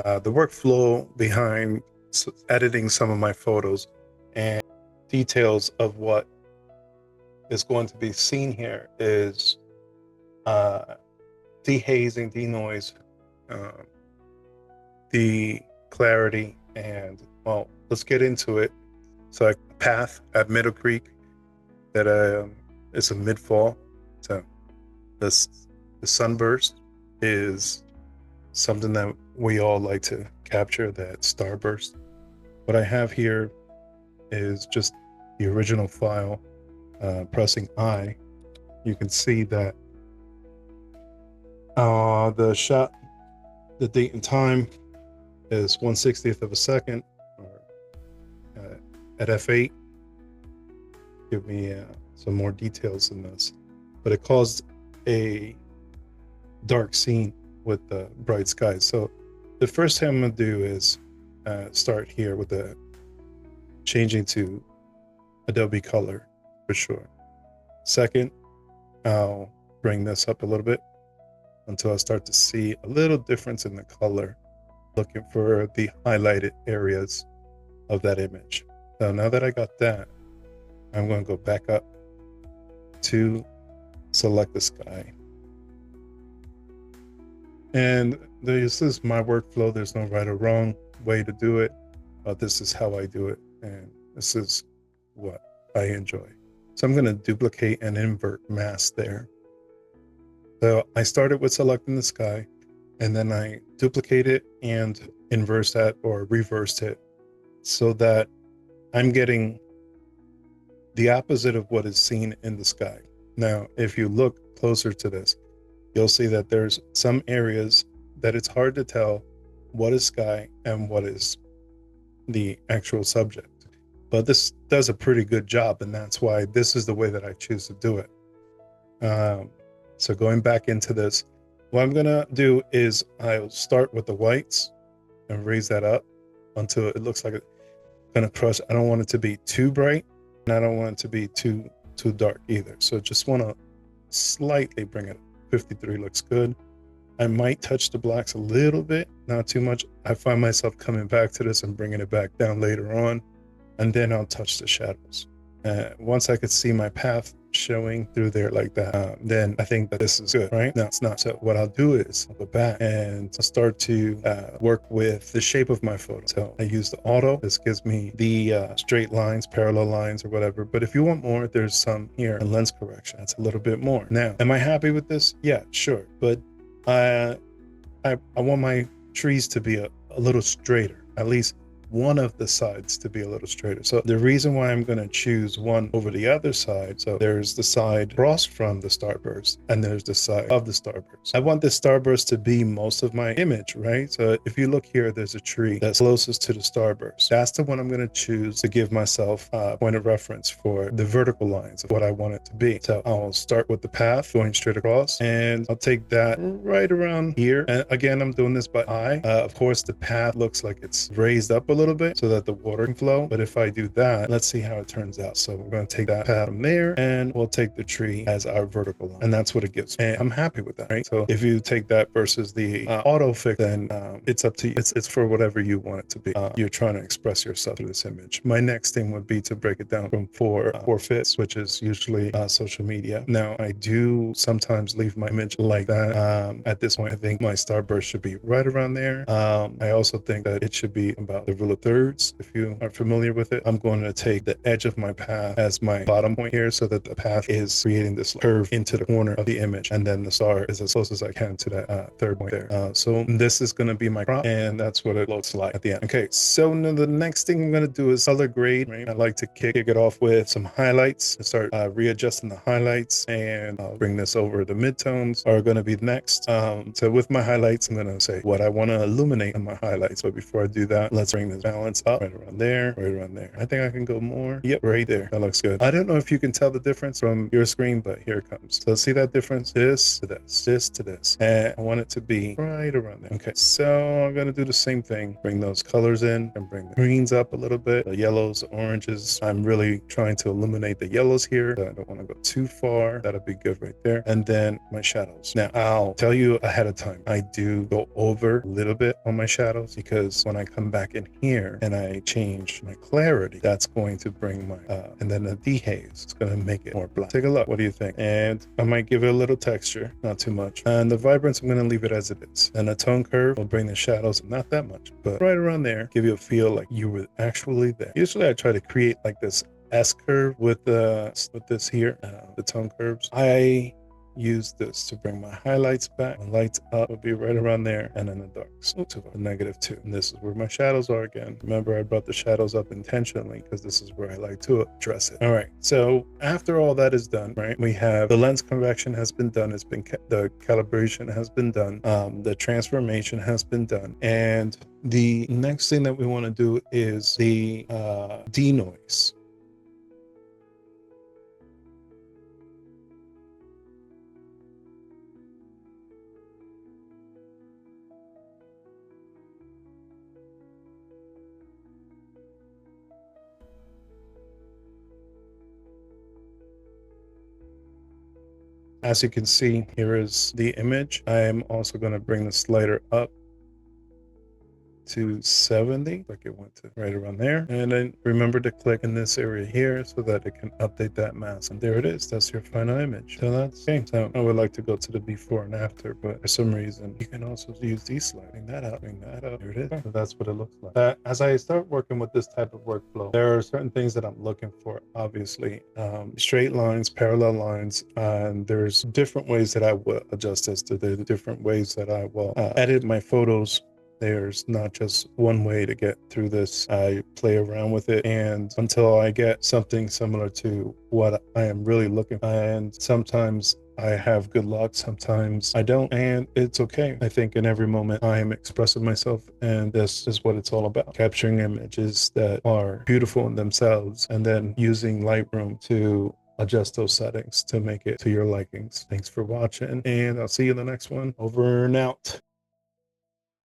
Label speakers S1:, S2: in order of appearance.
S1: the workflow behind editing some of my photos and details of what is going to be seen here is dehazing, denoise, the clarity, and well, let's get into it. So, a path at Middle Creek that is a mid-fall. So, the sunburst is something that we all like to capture, that starburst. What I have here is just the original file. Pressing I, you can see that the shot, the date and time is 1/60th of a second, or at f8. Give me some more details in this, but it caused a dark scene with the bright skies. So the first thing I'm going to do is start here with the changing to Adobe Color for sure. Second, I'll bring this up a little bit until I start to see a little difference in the color, looking for the highlighted areas of that image. Now that I got that, I'm going to go back up to select the sky. And this is my workflow. There's no right or wrong way to do it. This is how I do it, and this is what I enjoy. So I'm going to duplicate and invert mask there. So I started with selecting the sky, and then I duplicated and inverse that, or reversed it, so that I'm getting the opposite of what is seen in the sky. Now, if you look closer to this, you'll see that there's some areas that it's hard to tell what is sky and what is the actual subject. But this does a pretty good job, and that's why this is the way that I choose to do it. So going back into this, what I'm gonna do is I'll start with the whites and raise that up until it looks like it's gonna crush. I don't want it to be too bright, and I don't want it to be too dark either. So just want to slightly bring it up. 53 looks good. I might touch the blacks a little bit, not too much. I find myself coming back to this and bringing it back down later on, and then I'll touch the shadows. Once I could see my path showing through there like that, then I think that this is good, right? No, it's not. So what I'll do is I'll go back and I'll start to work with the shape of my photo. So I use the auto. This gives me the straight lines, parallel lines, or whatever. But if you want more, there's some here in lens correction. That's a little bit more. Now, am I happy with this? Yeah, sure. But I want my trees to be a little straighter, at least one of the sides to be a little straighter. So the reason why I'm going to choose one over the other side, so there's the side across from the starburst, and there's the side of the starburst. I want the starburst to be most of my image, right? So if you look here, there's a tree that's closest to the starburst. That's the one I'm going to choose to give myself a point of reference for the vertical lines of what I want it to be. So I'll start with the path going straight across, and I'll take that right around here. And again, I'm doing this by eye. Of course, the path looks like it's raised up a little bit so that the water can flow. But if I do that, let's see how it turns out. So we're going to take that path from there, and we'll take the tree as our vertical line, and that's what it gives me. And I'm happy with that, right? So if you take that versus the auto fix, then it's up to you. It's for whatever you want it to be. You're trying to express yourself through this image. My next thing would be to break it down from 4/5, which is usually social media. Now, I do sometimes leave my image like that. At this point, I think my starburst should be right around there. I also think that it should be about the rule of thirds. If you are familiar with it, I'm going to take the edge of my path as my bottom point here, so that the path is creating this curve into the corner of the image, and then the star is as close as I can to that third point there. So this is going to be my crop, and that's what it looks like at the end. Okay, so now the next thing I'm going to do is color grade. Right? I like to kick it off with some highlights and start readjusting the highlights, and I'll bring this over. The midtones are going to be next. So with my highlights, I'm going to say what I want to illuminate in my highlights. But before I do that, let's bring this is balance up right around there, right around there. I think I can go more. Yep, right there. That looks good. I don't know if you can tell the difference from your screen, but here it comes. So see that difference? This to this to this. And I want it to be right around there. Okay, so I'm gonna do the same thing. Bring those colors in and bring the greens up a little bit. The yellows, the oranges. I'm really trying to illuminate the yellows here. So I don't want to go too far. That'll be good right there. And then my shadows. Now I'll tell you ahead of time. I do go over a little bit on my shadows because when I come back in here and I change my clarity, that's going to bring my and then the dehaze, it's going to make it more black. Take a look. What do you think? And I might give it a little texture, not too much. And the vibrance, I'm going to leave it as it is. And the tone curve will bring the shadows, not that much, but right around there, give you a feel like you were actually there. Usually I try to create like this S curve with this here, the tone curves. I use this to bring my highlights back. My lights up will be right around there, and then the darks to a -2. And this is where my shadows are again. Remember, I brought the shadows up intentionally because this is where I like to address it. All right, so after all that is done, right, we have the lens correction has been done. It's been the calibration has been done. The transformation has been done, and the next thing that we want to do is the denoise. As you can see, here is the image. I am also going to bring the slider up to 70, like it went to right around there. And then remember to click in this area here so that it can update that mask. And there it is. That's your final image. So that's okay. So I would like to go to the before and after, but for some reason, you can also use these slides. Bring that up, bring that up. There it is. So that's what it looks like. As I start working with this type of workflow, there are certain things that I'm looking for, obviously. Straight lines, parallel lines, and there's different ways that I will adjust this to the different ways that I will edit my photos. There's not just one way to get through this. I play around with it, and until I get something similar to what I am really looking for. And sometimes I have good luck, sometimes I don't, and it's okay. I think in every moment I am expressing myself, and this is what it's all about. Capturing images that are beautiful in themselves, and then using Lightroom to adjust those settings to make it to your likings. Thanks for watching, and I'll see you in the next one. Over and out.